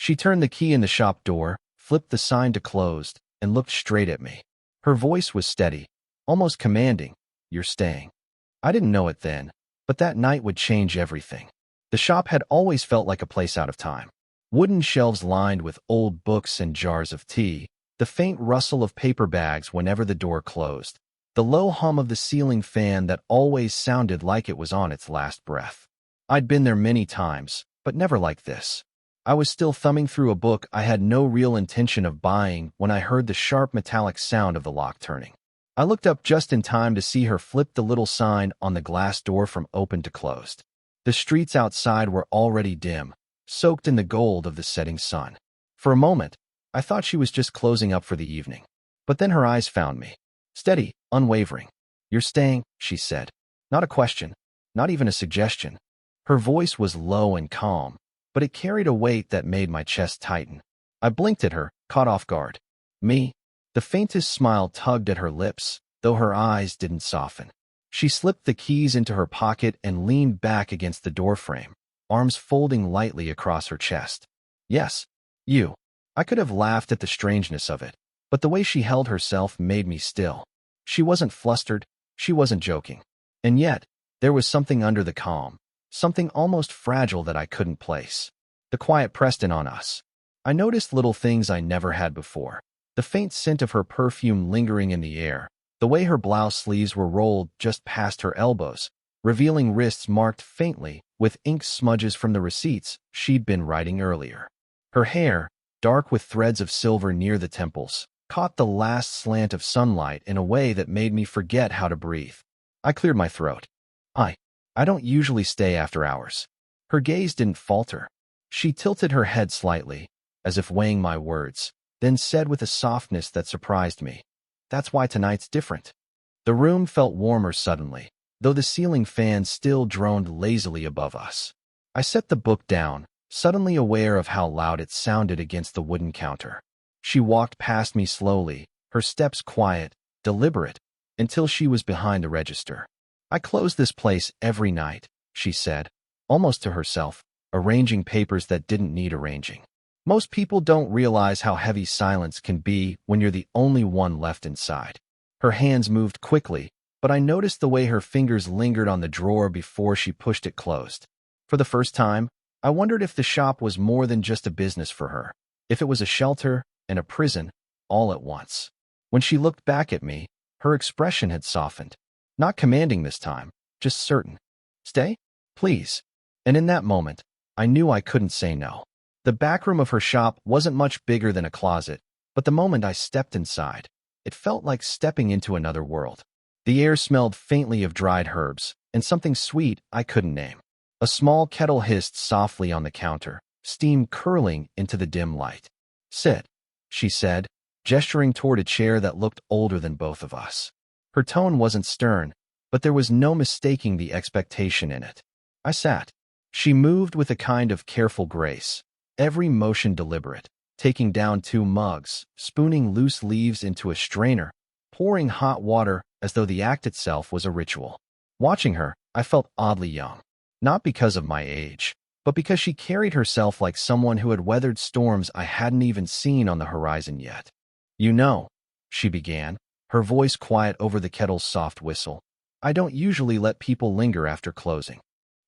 She turned the key in the shop door, flipped the sign to closed, and looked straight at me. Her voice was steady, almost commanding. "You're staying." I didn't know it then, but that night would change everything. The shop had always felt like a place out of time. Wooden shelves lined with old books and jars of tea, the faint rustle of paper bags whenever the door closed, the low hum of the ceiling fan that always sounded like it was on its last breath. I'd been there many times, but never like this. I was still thumbing through a book I had no real intention of buying when I heard the sharp metallic sound of the lock turning. I looked up just in time to see her flip the little sign on the glass door from open to closed. The streets outside were already dim, soaked in the gold of the setting sun. For a moment, I thought she was just closing up for the evening. But then her eyes found me. Steady, unwavering. "You're staying," she said. Not a question, not even a suggestion. Her voice was low and calm, but it carried a weight that made my chest tighten. I blinked at her, caught off guard. Me? The faintest smile tugged at her lips, though her eyes didn't soften. She slipped the keys into her pocket and leaned back against the doorframe, arms folding lightly across her chest. "Yes, you." I could have laughed at the strangeness of it, but the way she held herself made me still. She wasn't flustered, she wasn't joking. And yet, there was something under the calm, something almost fragile that I couldn't place. The quiet pressed in on us. I noticed little things I never had before. The faint scent of her perfume lingering in the air, the way her blouse sleeves were rolled just past her elbows, revealing wrists marked faintly with ink smudges from the receipts she'd been writing earlier. Her hair, dark with threads of silver near the temples, caught the last slant of sunlight in a way that made me forget how to breathe. I cleared my throat. I don't usually stay after hours." Her gaze didn't falter. She tilted her head slightly, as if weighing my words, then said with a softness that surprised me, "That's why tonight's different." The room felt warmer suddenly, though the ceiling fan still droned lazily above us. I set the book down, suddenly aware of how loud it sounded against the wooden counter. She walked past me slowly, her steps quiet, deliberate, until she was behind the register. "I close this place every night," she said, almost to herself, arranging papers that didn't need arranging. "Most people don't realize how heavy silence can be when you're the only one left inside." Her hands moved quickly, but I noticed the way her fingers lingered on the drawer before she pushed it closed. For the first time, I wondered if the shop was more than just a business for her, if it was a shelter and a prison, all at once. When she looked back at me, her expression had softened. Not commanding this time, just certain. "Stay? Please." And in that moment, I knew I couldn't say no. The back room of her shop wasn't much bigger than a closet, but the moment I stepped inside, it felt like stepping into another world. The air smelled faintly of dried herbs, and something sweet I couldn't name. A small kettle hissed softly on the counter, steam curling into the dim light. "Sit," she said, gesturing toward a chair that looked older than both of us. Her tone wasn't stern, but there was no mistaking the expectation in it. I sat. She moved with a kind of careful grace, every motion deliberate, taking down 2 mugs, spooning loose leaves into a strainer, pouring hot water as though the act itself was a ritual. Watching her, I felt oddly young, not because of my age, but because she carried herself like someone who had weathered storms I hadn't even seen on the horizon yet. "You know," she began, her voice quiet over the kettle's soft whistle, "I don't usually let people linger after closing."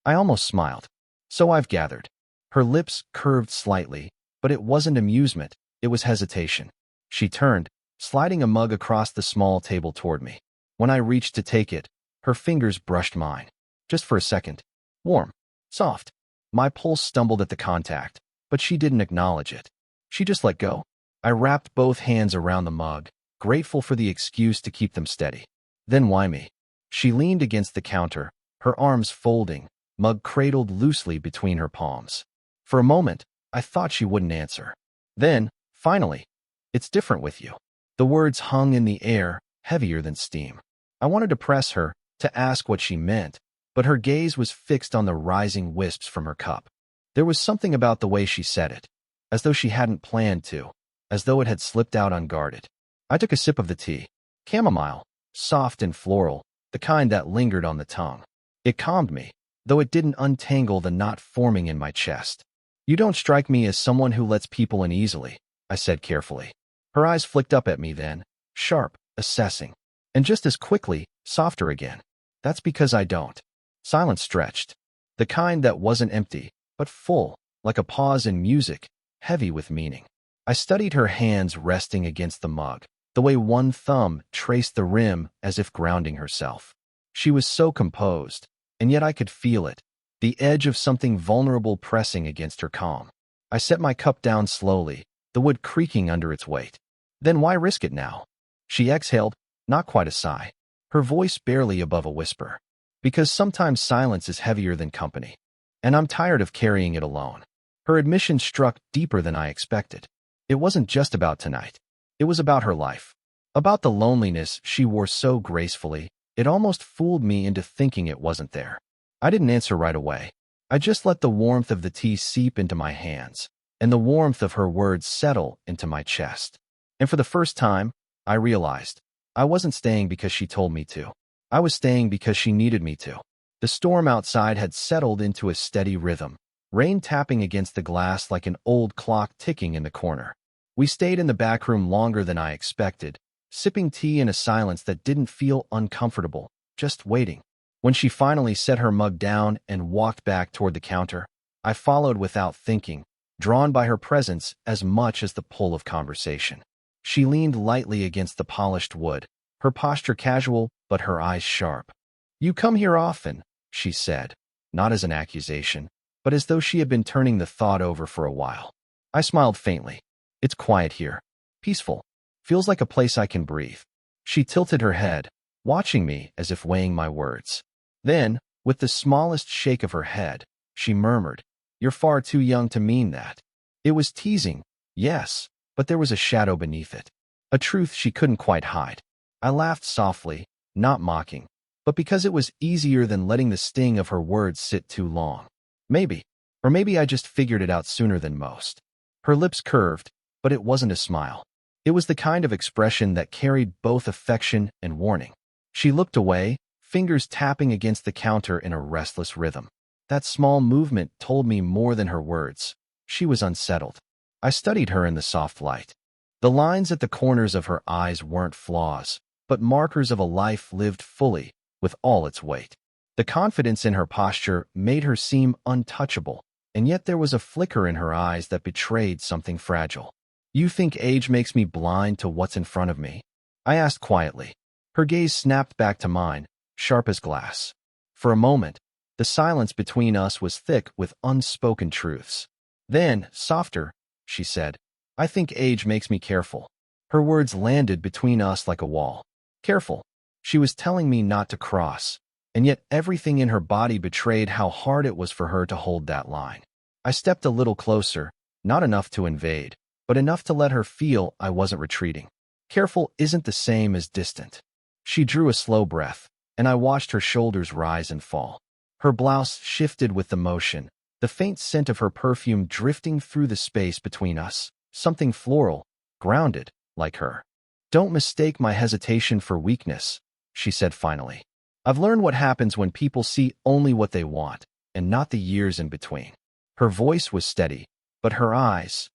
I almost smiled. "So I've gathered." Her lips curved slightly, but it wasn't amusement, it was hesitation. She turned, sliding a mug across the small table toward me. When I reached to take it, her fingers brushed mine. Just for a second. Warm. Soft. My pulse stumbled at the contact, but she didn't acknowledge it. She just let go. I wrapped both hands around the mug, grateful for the excuse to keep them steady. "Then why me?" She leaned against the counter, her arms folding, mug cradled loosely between her palms. For a moment, I thought she wouldn't answer. Then, finally, "It's different with you." The words hung in the air, heavier than steam. I wanted to press her, to ask what she meant, but her gaze was fixed on the rising wisps from her cup. There was something about the way she said it, as though she hadn't planned to, as though it had slipped out unguarded. I took a sip of the tea. Chamomile, soft and floral, the kind that lingered on the tongue. It calmed me, though it didn't untangle the knot forming in my chest. You don't strike me as someone who lets people in easily, I said carefully. Her eyes flicked up at me then, sharp, assessing. And just as quickly, softer again. That's because I don't. Silence stretched. The kind that wasn't empty, but full, like a pause in music, heavy with meaning. I studied her hands resting against the mug, the way one thumb traced the rim as if grounding herself. She was so composed, and yet I could feel it, the edge of something vulnerable pressing against her calm. I set my cup down slowly, the wood creaking under its weight. Then why risk it now? She exhaled, not quite a sigh, her voice barely above a whisper. Because sometimes silence is heavier than company, and I'm tired of carrying it alone. Her admission struck deeper than I expected. It wasn't just about tonight. It was about her life. About the loneliness she wore so gracefully, it almost fooled me into thinking it wasn't there. I didn't answer right away. I just let the warmth of the tea seep into my hands, and the warmth of her words settle into my chest. And for the first time, I realized I wasn't staying because she told me to. I was staying because she needed me to. The storm outside had settled into a steady rhythm, rain tapping against the glass like an old clock ticking in the corner. We stayed in the back room longer than I expected, sipping tea in a silence that didn't feel uncomfortable, just waiting. When she finally set her mug down and walked back toward the counter, I followed without thinking, drawn by her presence as much as the pull of conversation. She leaned lightly against the polished wood, her posture casual but her eyes sharp. "You come here often," she said, not as an accusation, but as though she had been turning the thought over for a while. I smiled faintly. "It's quiet here. Peaceful. Feels like a place I can breathe." She tilted her head, watching me as if weighing my words. Then, with the smallest shake of her head, she murmured, "You're far too young to mean that." It was teasing, yes, but there was a shadow beneath it, a truth she couldn't quite hide. I laughed softly, not mocking, but because it was easier than letting the sting of her words sit too long. Maybe, or maybe I just figured it out sooner than most. Her lips curved, but it wasn't a smile. It was the kind of expression that carried both affection and warning. She looked away, fingers tapping against the counter in a restless rhythm. That small movement told me more than her words. She was unsettled. I studied her in the soft light. The lines at the corners of her eyes weren't flaws, but markers of a life lived fully, with all its weight. The confidence in her posture made her seem untouchable, and yet there was a flicker in her eyes that betrayed something fragile. "You think age makes me blind to what's in front of me?" I asked quietly. Her gaze snapped back to mine, sharp as glass. For a moment, the silence between us was thick with unspoken truths. Then, softer, she said, "I think age makes me careful." Her words landed between us like a wall. Careful. She was telling me not to cross, and yet everything in her body betrayed how hard it was for her to hold that line. I stepped a little closer, not enough to invade, but enough to let her feel I wasn't retreating. Careful isn't the same as distant. She drew a slow breath, and I watched her shoulders rise and fall. Her blouse shifted with the motion, the faint scent of her perfume drifting through the space between us, something floral, grounded, like her. "Don't mistake my hesitation for weakness," she said finally. "I've learned what happens when people see only what they want, and not the years in between." Her voice was steady, but her eyes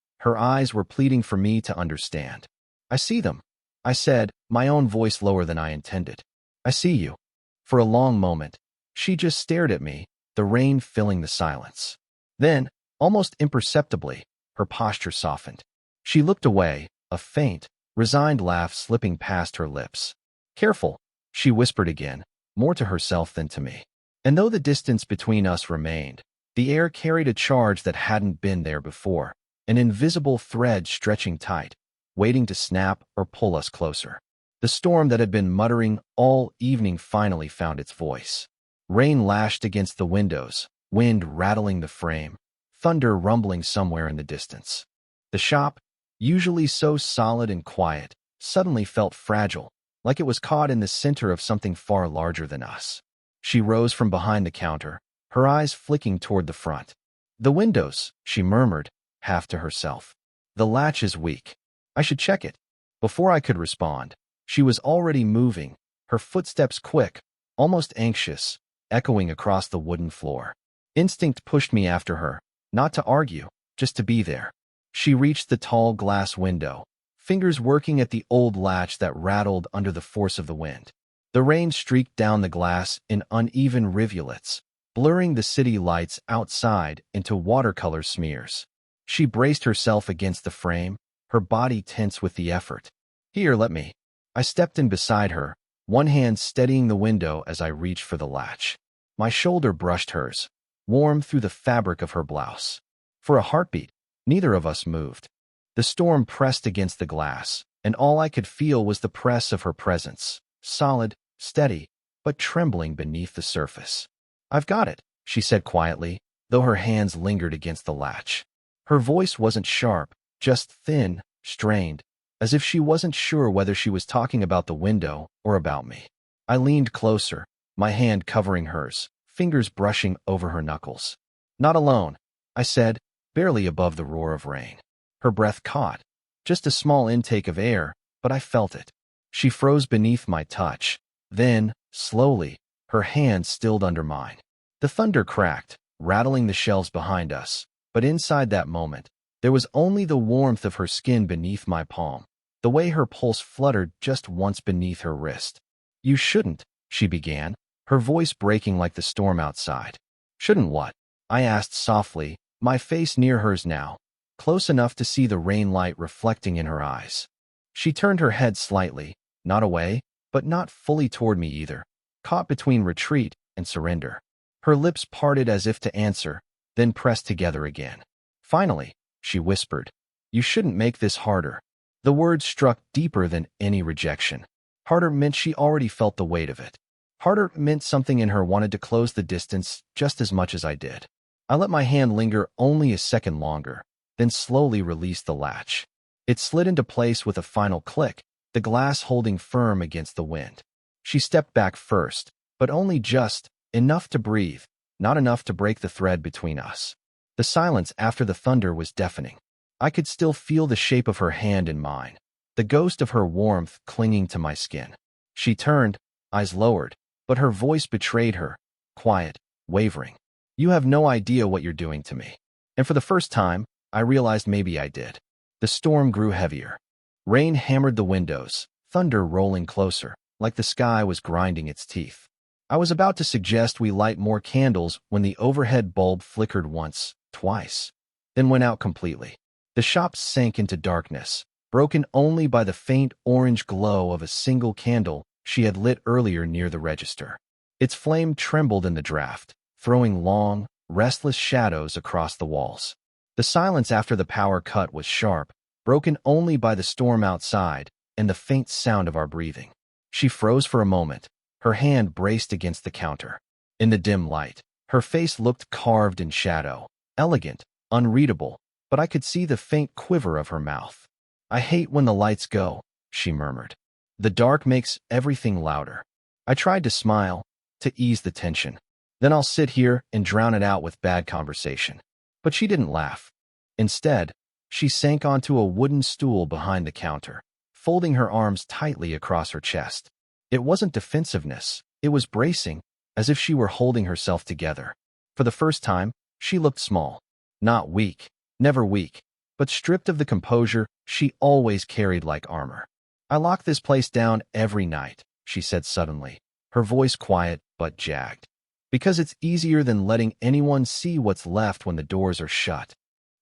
were pleading for me to understand. "I see them," I said, my own voice lower than I intended. "I see you." For a long moment, she just stared at me, the rain filling the silence. Then, almost imperceptibly, her posture softened. She looked away, a faint, resigned laugh slipping past her lips. "Careful," she whispered again, more to herself than to me. And though the distance between us remained, the air carried a charge that hadn't been there before, an invisible thread stretching tight, waiting to snap or pull us closer. The storm that had been muttering all evening finally found its voice. Rain lashed against the windows, wind rattling the frame, thunder rumbling somewhere in the distance. The shop, usually so solid and quiet, suddenly felt fragile, like it was caught in the center of something far larger than us. She rose from behind the counter, her eyes flicking toward the front. "The windows," she murmured, half to herself. "The latch is weak. I should check it." Before I could respond, she was already moving, her footsteps quick, almost anxious, echoing across the wooden floor. Instinct pushed me after her, not to argue, just to be there. She reached the tall glass window, fingers working at the old latch that rattled under the force of the wind. The rain streaked down the glass in uneven rivulets, blurring the city lights outside into watercolor smears. She braced herself against the frame, her body tense with the effort. "Here, let me." I stepped in beside her, one hand steadying the window as I reached for the latch. My shoulder brushed hers, warm through the fabric of her blouse. For a heartbeat, neither of us moved. The storm pressed against the glass, and all I could feel was the press of her presence, solid, steady, but trembling beneath the surface. "I've got it," she said quietly, though her hands lingered against the latch. Her voice wasn't sharp, just thin, strained, as if she wasn't sure whether she was talking about the window or about me. I leaned closer, my hand covering hers, fingers brushing over her knuckles. "Not alone," I said, barely above the roar of rain. Her breath caught, just a small intake of air, but I felt it. She froze beneath my touch. Then, slowly, her hand stilled under mine. The thunder cracked, rattling the shelves behind us, but inside that moment, there was only the warmth of her skin beneath my palm, the way her pulse fluttered just once beneath her wrist. "You shouldn't," she began, her voice breaking like the storm outside. "Shouldn't what?" I asked softly, my face near hers now, close enough to see the rain light reflecting in her eyes. She turned her head slightly, not away, but not fully toward me either, caught between retreat and surrender. Her lips parted as if to answer, then pressed together again. "Finally," she whispered, "you shouldn't make this harder." The words struck deeper than any rejection. Harder meant she already felt the weight of it. Harder meant something in her wanted to close the distance just as much as I did. I let my hand linger only a second longer, then slowly released the latch. It slid into place with a final click, the glass holding firm against the wind. She stepped back first, but only just enough to breathe, not enough to break the thread between us. The silence after the thunder was deafening. I could still feel the shape of her hand in mine, the ghost of her warmth clinging to my skin. She turned, eyes lowered, but her voice betrayed her, quiet, wavering. "You have no idea what you're doing to me." And for the first time, I realized maybe I did. The storm grew heavier. Rain hammered the windows, thunder rolling closer, like the sky was grinding its teeth. I was about to suggest we light more candles when the overhead bulb flickered once, twice, then went out completely. The shop sank into darkness, broken only by the faint orange glow of a single candle she had lit earlier near the register. Its flame trembled in the draft, throwing long, restless shadows across the walls. The silence after the power cut was sharp, broken only by the storm outside and the faint sound of our breathing. She froze for a moment, her hand braced against the counter. In the dim light, her face looked carved in shadow, elegant, unreadable, but I could see the faint quiver of her mouth. "I hate when the lights go," she murmured. "The dark makes everything louder." I tried to smile, to ease the tension. "Then I'll sit here and drown it out with bad conversation." But she didn't laugh. Instead, she sank onto a wooden stool behind the counter, folding her arms tightly across her chest. It wasn't defensiveness, it was bracing, as if she were holding herself together. For the first time, she looked small. Not weak, never weak, but stripped of the composure she always carried like armor. "I lock this place down every night," she said suddenly, her voice quiet but jagged. "Because it's easier than letting anyone see what's left when the doors are shut."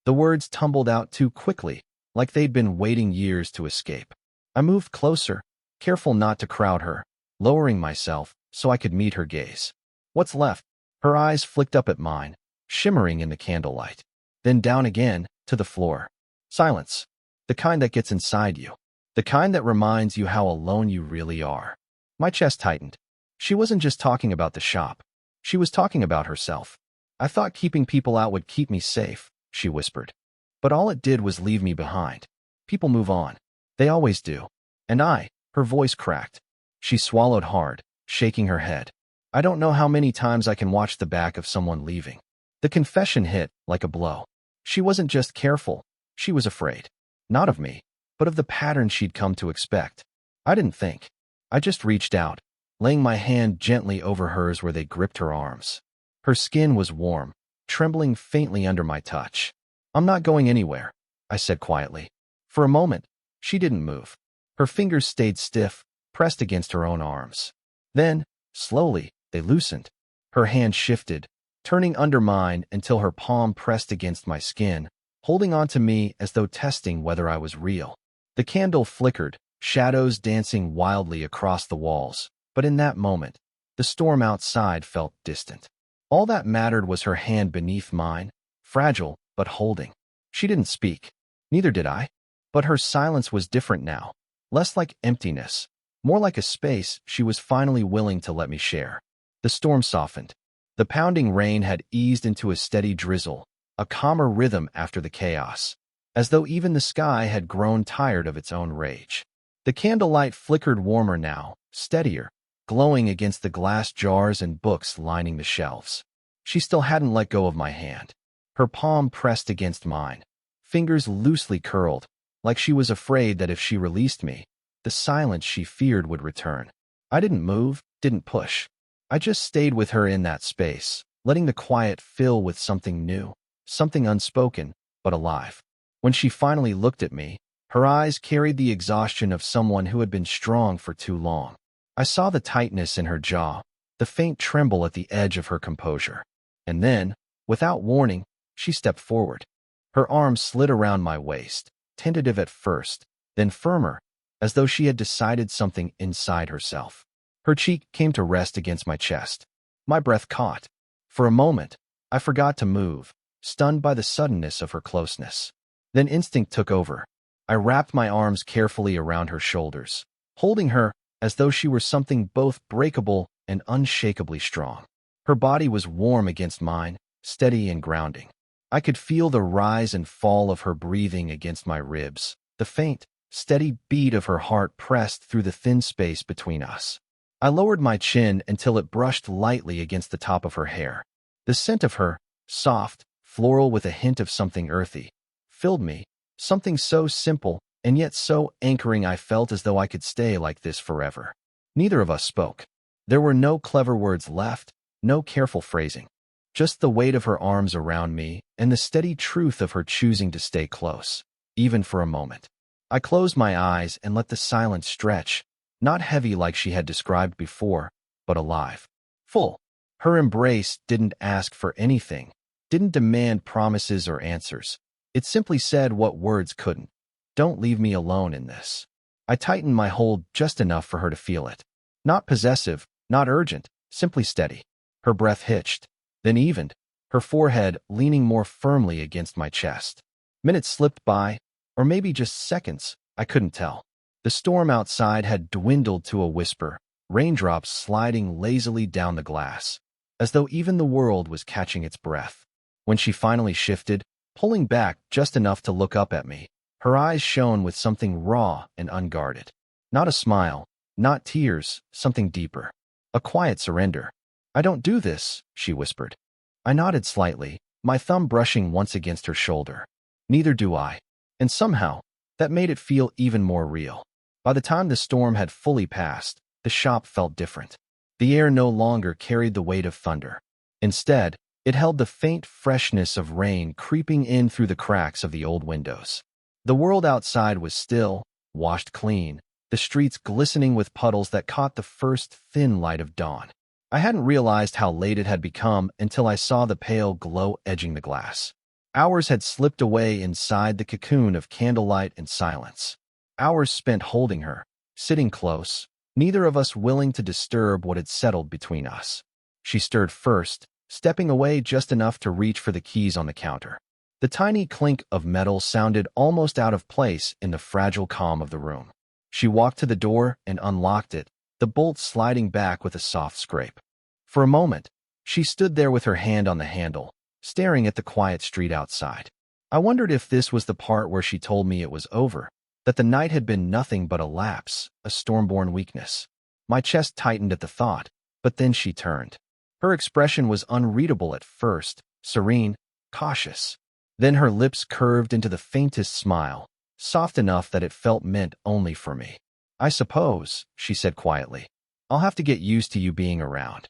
The words tumbled out too quickly, like they'd been waiting years to escape. I moved closer, careful not to crowd her, lowering myself so I could meet her gaze. "What's left?" Her eyes flicked up at mine, shimmering in the candlelight, then down again, to the floor. "Silence. The kind that gets inside you. The kind that reminds you how alone you really are." My chest tightened. She wasn't just talking about the shop. She was talking about herself. "I thought keeping people out would keep me safe," she whispered. "But all it did was leave me behind. People move on. They always do. And her voice cracked. She swallowed hard, shaking her head. "I don't know how many times I can watch the back of someone leaving." The confession hit like a blow. She wasn't just careful, she was afraid. Not of me, but of the pattern she'd come to expect. I didn't think. I just reached out, laying my hand gently over hers where they gripped her arms. Her skin was warm, trembling faintly under my touch. I'm not going anywhere, I said quietly. For a moment, she didn't move. Her fingers stayed stiff, pressed against her own arms. Then, slowly, they loosened. Her hand shifted, turning under mine until her palm pressed against my skin, holding on to me as though testing whether I was real. The candle flickered, shadows dancing wildly across the walls, but in that moment, the storm outside felt distant. All that mattered was her hand beneath mine, fragile but holding. She didn't speak. Neither did I. But her silence was different now, less like emptiness, more like a space she was finally willing to let me share. The storm softened. The pounding rain had eased into a steady drizzle, a calmer rhythm after the chaos, as though even the sky had grown tired of its own rage. The candlelight flickered warmer now, steadier, glowing against the glass jars and books lining the shelves. She still hadn't let go of my hand. Her palm pressed against mine, fingers loosely curled, like she was afraid that if she released me, the silence she feared would return. I didn't move, didn't push. I just stayed with her in that space, letting the quiet fill with something new, something unspoken, but alive. When she finally looked at me, her eyes carried the exhaustion of someone who had been strong for too long. I saw the tightness in her jaw, the faint tremble at the edge of her composure. And then, without warning, she stepped forward. Her arms slid around my waist, tentative at first, then firmer, as though she had decided something inside herself. Her cheek came to rest against my chest. My breath caught. For a moment, I forgot to move, stunned by the suddenness of her closeness. Then instinct took over. I wrapped my arms carefully around her shoulders, holding her as though she were something both breakable and unshakably strong. Her body was warm against mine, steady and grounding. I could feel the rise and fall of her breathing against my ribs, the faint, steady beat of her heart pressed through the thin space between us. I lowered my chin until it brushed lightly against the top of her hair. The scent of her, soft, floral with a hint of something earthy, filled me, something so simple and yet so anchoring I felt as though I could stay like this forever. Neither of us spoke. There were no clever words left, no careful phrasing. Just the weight of her arms around me and the steady truth of her choosing to stay close, even for a moment. I closed my eyes and let the silence stretch, not heavy like she had described before, but alive, full. Her embrace didn't ask for anything, didn't demand promises or answers. It simply said what words couldn't. Don't leave me alone in this. I tightened my hold just enough for her to feel it. Not possessive, not urgent, simply steady. Her breath hitched, then evened, her forehead leaning more firmly against my chest. Minutes slipped by, or maybe just seconds, I couldn't tell. The storm outside had dwindled to a whisper, raindrops sliding lazily down the glass, as though even the world was catching its breath. When she finally shifted, pulling back just enough to look up at me, her eyes shone with something raw and unguarded. Not a smile, not tears, something deeper. A quiet surrender. I don't do this, she whispered. I nodded slightly, my thumb brushing once against her shoulder. Neither do I. And somehow, that made it feel even more real. By the time the storm had fully passed, the shop felt different. The air no longer carried the weight of thunder. Instead, it held the faint freshness of rain creeping in through the cracks of the old windows. The world outside was still, washed clean, the streets glistening with puddles that caught the first thin light of dawn. I hadn't realized how late it had become until I saw the pale glow edging the glass. Hours had slipped away inside the cocoon of candlelight and silence. Hours spent holding her, sitting close, neither of us willing to disturb what had settled between us. She stirred first, stepping away just enough to reach for the keys on the counter. The tiny clink of metal sounded almost out of place in the fragile calm of the room. She walked to the door and unlocked it, the bolt sliding back with a soft scrape. For a moment, she stood there with her hand on the handle, staring at the quiet street outside. I wondered if this was the part where she told me it was over, that the night had been nothing but a lapse, a storm-born weakness. My chest tightened at the thought, but then she turned. Her expression was unreadable at first, serene, cautious. Then her lips curved into the faintest smile, soft enough that it felt meant only for me. I suppose, she said quietly, I'll have to get used to you being around.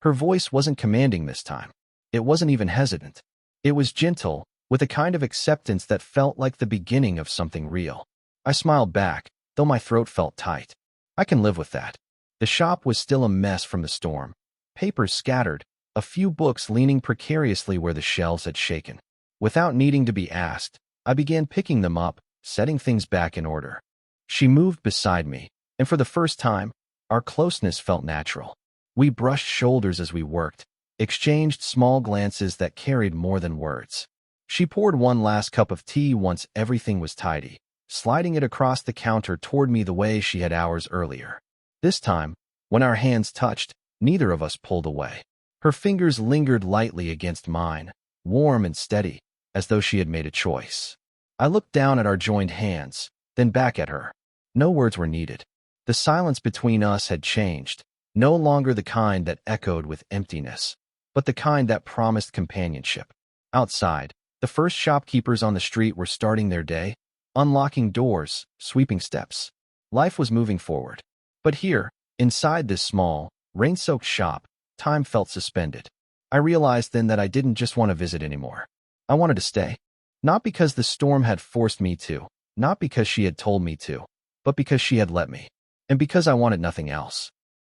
Her voice wasn't commanding this time. It wasn't even hesitant. It was gentle, with a kind of acceptance that felt like the beginning of something real. I smiled back, though my throat felt tight. I can live with that. The shop was still a mess from the storm. Papers scattered, a few books leaning precariously where the shelves had shaken. Without needing to be asked, I began picking them up, setting things back in order. She moved beside me, and for the first time, our closeness felt natural. We brushed shoulders as we worked, exchanged small glances that carried more than words. She poured one last cup of tea once everything was tidy, sliding it across the counter toward me the way she had hours earlier. This time, when our hands touched, neither of us pulled away. Her fingers lingered lightly against mine, warm and steady, as though she had made a choice. I looked down at our joined hands, then back at her. No words were needed. The silence between us had changed, no longer the kind that echoed with emptiness, but the kind that promised companionship. Outside, the first shopkeepers on the street were starting their day, unlocking doors, sweeping steps. Life was moving forward. But here, inside this small, rain-soaked shop, time felt suspended. I realized then that I didn't just want to visit anymore. I wanted to stay. Not because the storm had forced me to, not because she had told me to, but because she had let me. And because I wanted nothing else.